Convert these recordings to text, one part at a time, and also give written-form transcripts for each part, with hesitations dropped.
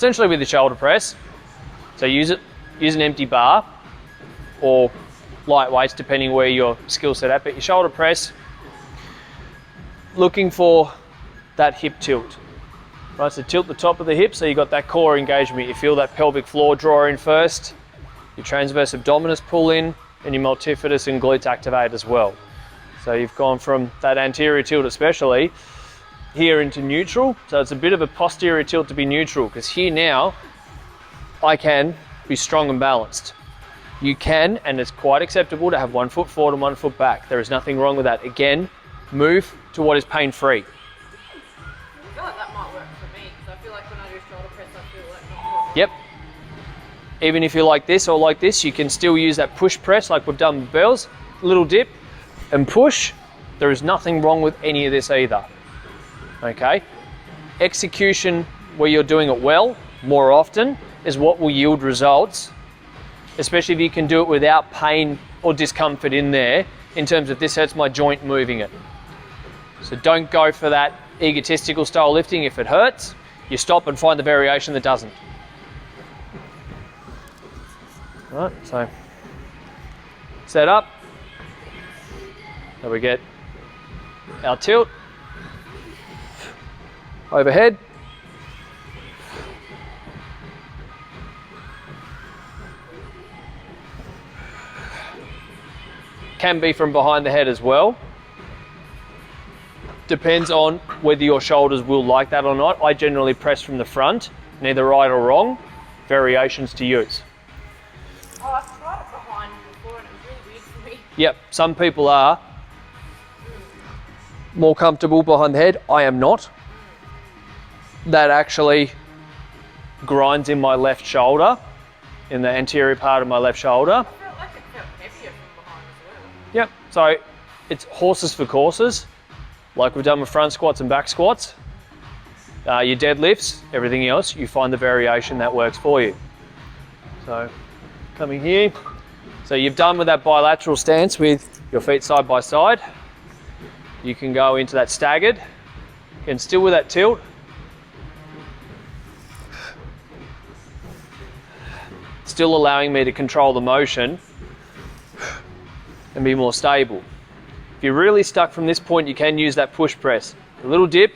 essentially with the shoulder press. So use an empty bar or light weights depending where your skill set at, but your shoulder press, looking for that hip tilt. Right, so tilt the top of the hip so you got that core engagement. You feel that pelvic floor draw in first, your transverse abdominis pull in, and your multifidus and glutes activate as well. So you've gone from that anterior tilt especially here into neutral. So it's a bit of a posterior tilt to be neutral, because here now I can be strong and balanced. You can, and it's quite acceptable to have 1 foot forward and 1 foot back. There is nothing wrong with that. Again, move to what is pain-free. I feel like that might work for me, because I feel like when I do shoulder press, I feel like not. Yep. Even if you're like this or like this, you can still use that push press like we've done with bells. Little dip and push. There is nothing wrong with any of this either. Okay? Execution where you're doing it well more often is what will yield results, especially if you can do it without pain or discomfort in there, in terms of this hurts my joint moving it. So don't go for that egotistical style lifting. If it hurts, you stop and find the variation that doesn't. All right, so set up. So we get our tilt, overhead, can be from behind the head as well. Depends on whether your shoulders will like that or not. I generally press from the front, neither right or wrong. Variations to use. Oh, I've tried it behind before and it was really weird for me. Yep, some people are more comfortable behind the head. I am not. That actually grinds in my left shoulder, in the anterior part of my left shoulder. I felt like it felt heavier from behind as well. Yep, so it's horses for courses, like we've done with front squats and back squats. Your deadlifts, everything else, you find the variation that works for you. So coming here, so you've done with that bilateral stance with your feet side by side. You can go into that staggered, and still with that tilt. Still allowing me to control the motion and be more stable. If you're really stuck from this point, you can use that push press. A little dip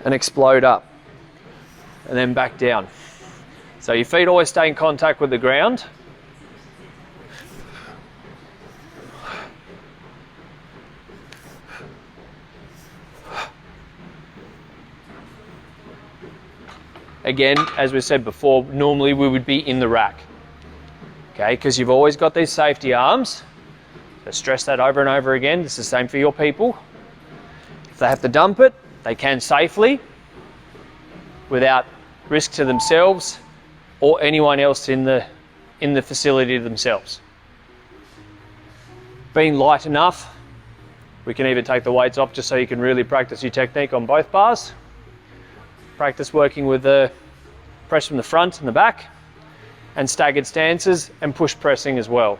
and explode up and then back down. So your feet always stay in contact with the ground. Again, as we said before, normally we would be in the rack. Okay, because you've always got these safety arms. So stress that over and over again. It's the same for your people. If they have to dump it, they can safely without risk to themselves or anyone else in the facility themselves. Being light enough, we can even take the weights off just so you can really practice your technique on both bars. Practice working with the press from the front and the back, and staggered stances and push pressing as well.